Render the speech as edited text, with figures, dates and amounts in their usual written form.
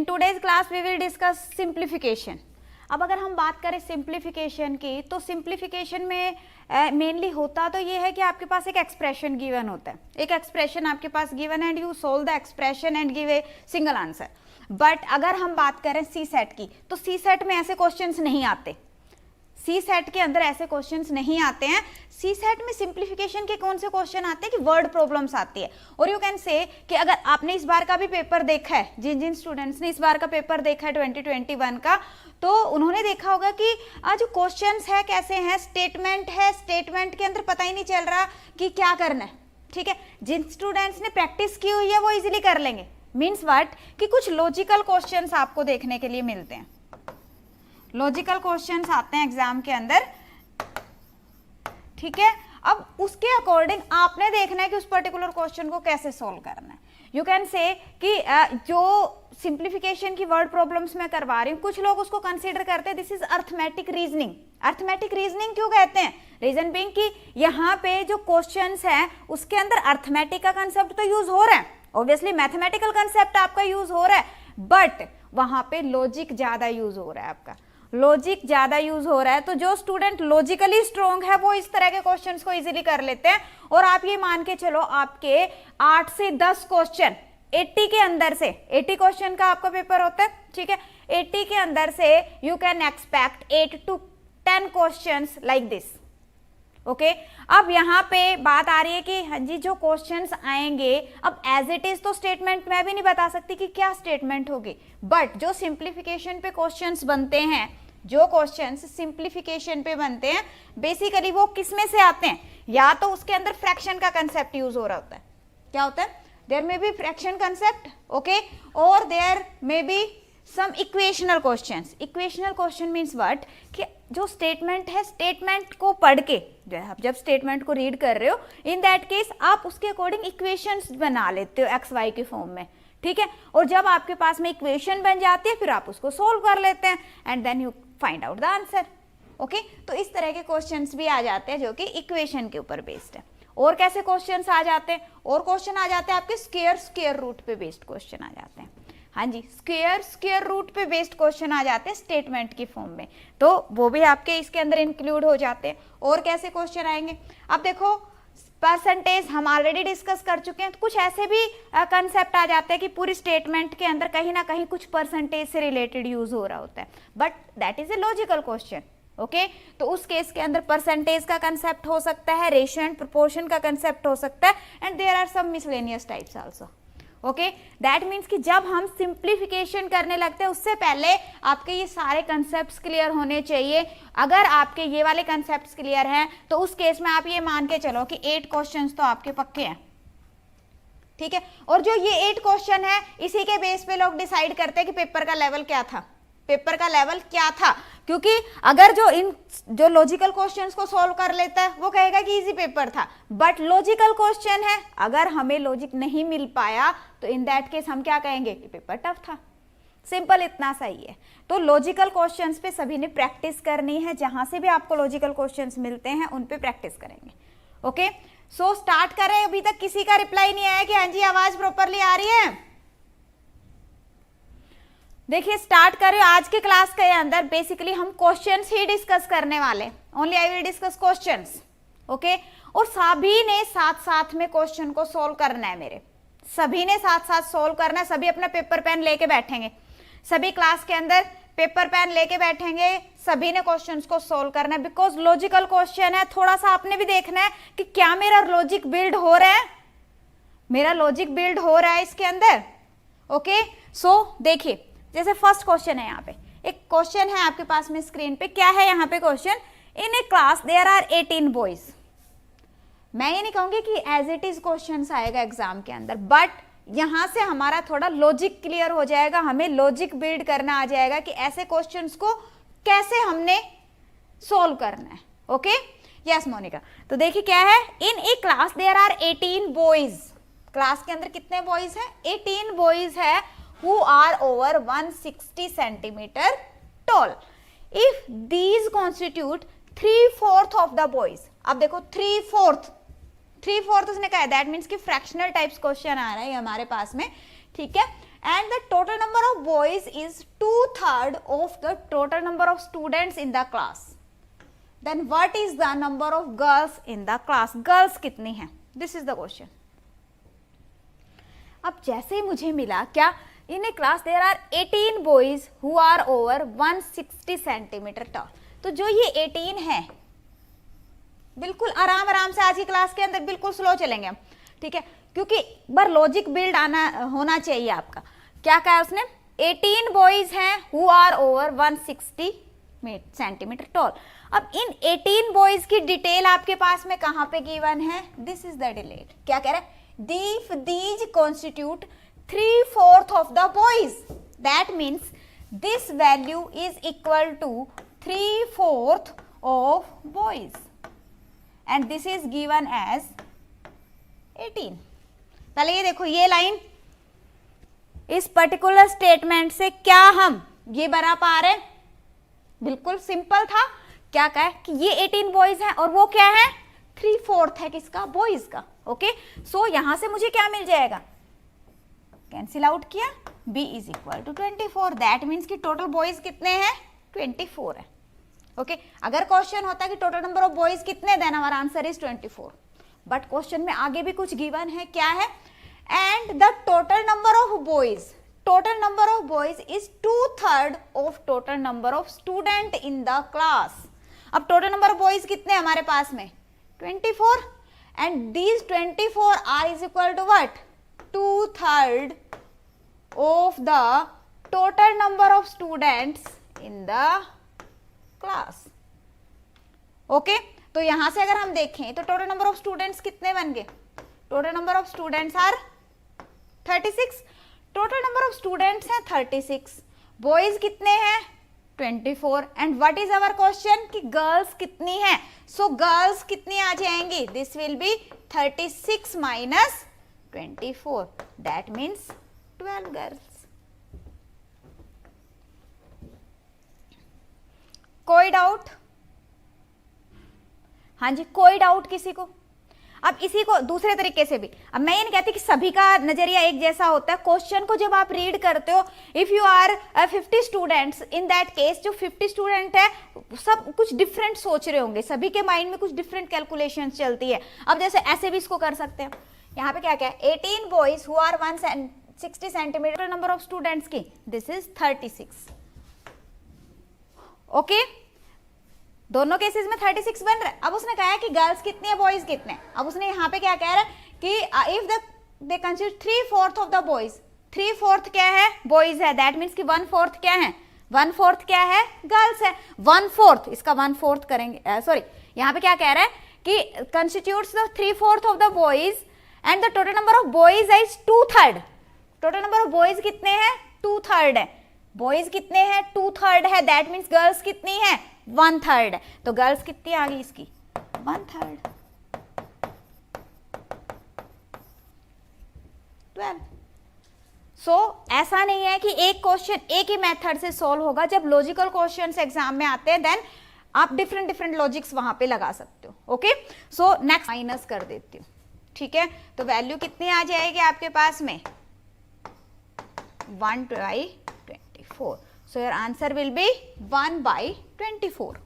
today's class we will discuss simplification. अब अगर हम बात करें सिंप्लीफिकेशन की, तो सिंप्लीफिकेशन में मेनली होता तो ये है कि आपके पास एक एक्सप्रेशन गिवन होता है, एक एक्सप्रेशन आपके पास गिवन है and you solve the expression and give a single answer. But अगर हम बात करें सी सेट की, तो सी सेट में ऐसे क्वेश्चंस नहीं आते, सी सेट के अंदर ऐसे क्वेश्चंस नहीं आते हैं. सी सेट में सिंप्लीफिकेशन के कौन से क्वेश्चन आते हैं कि वर्ड प्रॉब्लम्स आती है. और यू कैन से कि अगर आपने इस बार का भी पेपर देखा है, जिन जिन स्टूडेंट्स ने इस बार का पेपर देखा है 2021 का, तो उन्होंने देखा होगा कि आज जो क्वेश्चंस है कैसे हैं, स्टेटमेंट है, स्टेटमेंट के अंदर पता ही नहीं चल रहा कि क्या करना है. ठीक है, जिन स्टूडेंट्स ने प्रैक्टिस की हुई है वो इजिली कर लेंगे. मीन्स व्हाट कि कुछ लॉजिकल क्वेश्चंस आपको देखने के लिए मिलते हैं, लॉजिकल क्वेश्चंस आते हैं एग्जाम के अंदर. ठीक है, अब उसके अकॉर्डिंग आपने देखना है कि उस पर्टिकुलर क्वेश्चन को कैसे सोल्व करना है. यू कैन से कि जो सिंप्लीफिकेशन की वर्ड प्रॉब्लम्स मैं करवा रही हूँ, कुछ लोग उसको कंसीडर करते हैं this is arithmetic reasoning. Arithmetic reasoning क्यों कहते हैं? रीजन बीइंग कि यहाँ पे जो क्वेश्चंस हैं उसके अंदर अर्थमेटिक का कंसेप्ट तो यूज हो रहा है, ऑब्वियसली मैथमेटिकल कंसेप्ट आपका यूज हो रहा है, बट वहां पे लॉजिक ज्यादा यूज हो रहा है, आपका लॉजिक ज्यादा यूज हो रहा है. तो जो स्टूडेंट लॉजिकली स्ट्रॉन्ग है वो इस तरह के क्वेश्चंस को इजीली कर लेते हैं. और आप ये मान के चलो आपके 8 से 10 क्वेश्चन 80 के अंदर से, 80 क्वेश्चन का आपका पेपर होता है. ठीक है, 80 के अंदर से you can expect 8 to 10 questions like this. Okay, अब यहाँ पे बात आ रही है कि हाँ जी जो क्वेश्चंस आएंगे, अब एज इट इज तो स्टेटमेंट मैं भी नहीं बता सकती कि क्या स्टेटमेंट होगी, बट जो सिंप्लीफिकेशन पे क्वेश्चंस बनते हैं, जो क्वेश्चंस सिंप्लीफिकेशन पे बनते हैं, बेसिकली वो किस में से आते हैं? या तो उसके अंदर फ्रैक्शन का कंसेप्ट यूज हो रहा होता है. क्या होता है? There may be fraction concept, okay, और there may be some equational questions. Equational question means what कि जो स्टेटमेंट है, स्टेटमेंट को पढ़ के आप जब स्टेटमेंट को रीड कर रहे हो, इन दैट केस आप उसके अकॉर्डिंग इक्वेशंस बना लेते हो एक्स वाई के फॉर्म में. ठीक है, और जब आपके पास में इक्वेशन बन जाती है फिर आप उसको सोल्व कर लेते हैं and then you find out the answer. Okay, तो इस तरह के क्वेश्चंस भी आ जाते हैं जो कि इक्वेशन के ऊपर बेस्ड है. और कैसे क्वेश्चंस आ जाते हैं? और क्वेश्चन आ जाते हैं आपके स्क्वायर रूट पे बेस्ड क्वेश्चन आ जाते हैं. हाँ जी, स्क्वायर रूट पे बेस्ड क्वेश्चन आ जाते हैं स्टेटमेंट की फॉर्म में, तो वो भी आपके इसके अंदर इंक्लूड हो जाते हैं. और कैसे क्वेश्चन आएंगे? अब देखो, परसेंटेज हम ऑलरेडी डिस्कस कर चुके हैं, तो कुछ ऐसे भी कंसेप्ट आ जाते हैं कि पूरी स्टेटमेंट के अंदर कहीं ना कहीं कुछ परसेंटेज से रिलेटेड यूज हो रहा होता है, but that is a logical question. Okay, तो उस केस के अंदर परसेंटेज का कंसेप्ट हो सकता है, रेशियो एंड प्रोपोर्शन का कंसेप्ट हो सकता है, and there are some miscellaneous types also. Okay, that means कि जब हम सिंप्लीफिकेशन करने लगते हैं उससे पहले आपके ये सारे कंसेप्ट्स क्लियर होने चाहिए. अगर आपके ये वाले कंसेप्ट्स क्लियर हैं तो उस केस में आप ये मान के चलो कि 8 क्वेश्चंस तो आपके पक्के हैं. ठीक है, और जो ये 8 क्वेश्चन है इसी के बेस पे लोग डिसाइड करते हैं कि पेपर का लेवल क्या था, पेपर का लेवल क्या था. क्योंकि अगर जो लॉजिकल क्वेश्चंस को सॉल्व कर लेता है वो कहेगा कि इजी पेपर था, बट लॉजिकल क्वेश्चन है, अगर हमें लॉजिक नहीं मिल पाया तो इन दैट केस हम क्या कहेंगे कि पेपर टफ था. सिंपल इतना सही है. तो लॉजिकल क्वेश्चंस पे सभी ने प्रैक्टिस करनी है, जहां से भी आपको लॉजिकल क्वेश्चंस मिलते हैं उन पे प्रैक्टिस करेंगे. ओके, सो स्टार्ट करें. अभी तक किसी का रिप्लाई नहीं आया कि हाँ जी आवाज प्रॉपरली आ रही है. देखिए, स्टार्ट करें. आज के क्लास के अंदर बेसिकली हम क्वेश्चंस ही डिस्कस करने वाले, only I will discuss questions. Okay, और सभी ने साथ साथ में क्वेश्चन को सोल्व करना है. मेरे सभी ने साथ साथ सोल्व करना है. सभी अपना पेपर पेन लेके बैठेंगे, सभी क्लास के अंदर पेपर पेन लेके बैठेंगे, सभी ने क्वेश्चंस को सोल्व करना है, बिकॉज लॉजिकल क्वेश्चन है. थोड़ा सा आपने भी देखना है कि क्या मेरा लॉजिक बिल्ड हो रहा है, मेरा लॉजिक बिल्ड हो रहा है इसके अंदर. ओके, सो देखिए, जैसे फर्स्ट क्वेश्चन है, यहाँ पे एक क्वेश्चन है आपके पास में स्क्रीन पे. क्या है यहाँ पे question? In a class there are 18 boys. मैं ये नहीं कहूंगी कि एज इट इज क्वेश्चन आएगा एग्जाम के अंदर, बट यहां से हमारा थोड़ा लॉजिक क्लियर हो जाएगा, हमें लॉजिक बिल्ड करना आ जाएगा कि ऐसे क्वेश्चंस को कैसे हमने सोल्व करना है. Okay, yes Monica. तो देखिए क्या है, in a class there are 18 boys. Class के अंदर कितने बॉयज है? 18 बॉयज है who are over 160 centimeter tall. If these constitute 3/4 of the boys. अब देखो 3/4 उसने कहा, दैट मीन्स कि फ्रैक्शनल टाइप्स क्वेश्चन आ रहा है हमारे पास में. ठीक है, and the total number of boys is 2/3 of the total number of students in the class, then what is the number of girls in the class? girls कितनी हैं? this is the question. अब जैसे ही मुझे मिला क्या, in a class there are 18 boys who are over 160 centimeter tall. तो जो ये 18 है, बिल्कुल आराम आराम से आज की क्लास के अंदर बिल्कुल स्लो चलेंगे हम, ठीक है, क्योंकि बार लॉजिक बिल्ड आना होना चाहिए आपका. क्या कहा उसने, 18 बॉयज हैं who are over 160 centimetre tall. अब इन 18 बॉयज की डिटेल आपके पास में कहां पे गिवन है, दिस इज द डिटेल. क्या कह रहा है, these constitute 3/4 of the boys, that means this value is equal to 3/4 of boys and this is given as 18. पहले ये देखो, ये लाइन इस पर्टिकुलर स्टेटमेंट से क्या हम ये बना पा रहे हैं, बिल्कुल सिंपल था. क्या कहा कि ये 18 बॉयज हैं और वो क्या है, 3/4 है किसका, बॉयज का. ओके, सो यहां से मुझे क्या मिल जाएगा, कैंसिल आउट किया, b is equal to 24. That means कि टोटल बॉयज कितने हैं, 24 है. ओके, अगर क्वेश्चन होता कि टोटल नंबर ऑफ बॉयज कितने, देन हमारा आंसर इज 24. बट क्वेश्चन में आगे भी कुछ गिवन है, क्या है, and the total number of boys, total number of boys is 2/3 of total number of student in the class. अब टोटल नंबर ऑफ बॉयज कितने हमारे पास में, 24, and these 24 are is equal to what, 2/3 of the total number of students in the class. Okay, तो यहां से अगर हम देखें तो टोटल नंबर ऑफ स्टूडेंट्स कितने बन गए, total number of students are 36. Total number of students हैं 36, बॉयज कितने हैं 24, and what is our question कि गर्ल्स कितनी हैं. सो गर्ल्स कितनी आ जाएंगी, this will be 36 minus 24, that means 12 girls. कोई डाउट, हाँ जी, कोई डाउट किसी को. अब इसी को दूसरे तरीके से भी, अब मैं ये नहीं कहती कि सभी का नजरिया एक जैसा होता है. क्वेश्चन को जब आप रीड करते हो, if you are 50 students, in that case जो 50 स्टूडेंट है सब कुछ डिफरेंट सोच रहे होंगे, सभी के माइंड में कुछ डिफरेंट कैलकुलेशन चलती है. अब जैसे ऐसे भी इसको कर सकते हैं. यहाँ पे क्या क्या है, 18 boys who are 160 centimetre, number of students की दिस इज 36. ओके, दोनों केसेस में 36 बन रहा है. अब उसने कहा है कि गर्ल्स कितनी है, बॉयज कितने हैं. अब उसने यहाँ पे क्या कह रहा है कि if they consider 3/4 of the boys, 3/4 क्या है, बॉयज है, दैट मीन्स कि 1/4 क्या है, 1/4 क्या है, गर्ल्स है. 1/4 इसका 1/4 करेंगे, सॉरी यहाँ पे क्या कह रहा है कि constitutes the 3/4 of the boys and the total number of boys is 2/3. Total number of boys कितने हैं, 2/3 है, बॉयज कितने हैं, 2/3 है, दैट मीन्स गर्ल्स कितनी है, 1/3 है. तो गर्ल्स कितनी आ गई इसकी, 1/3, 12. सो ऐसा नहीं है कि एक क्वेश्चन एक ही मेथड से सॉल्व होगा. जब लॉजिकल क्वेश्चंस एग्जाम में आते हैं देन आप डिफरेंट डिफरेंट लॉजिक्स वहां पे लगा सकते हो. ओके, सो नेक्स्ट माइनस कर देती हूँ, ठीक है. तो वैल्यू कितनी आ जाएगी आपके पास में, 1/24. So your answer will be 1/24.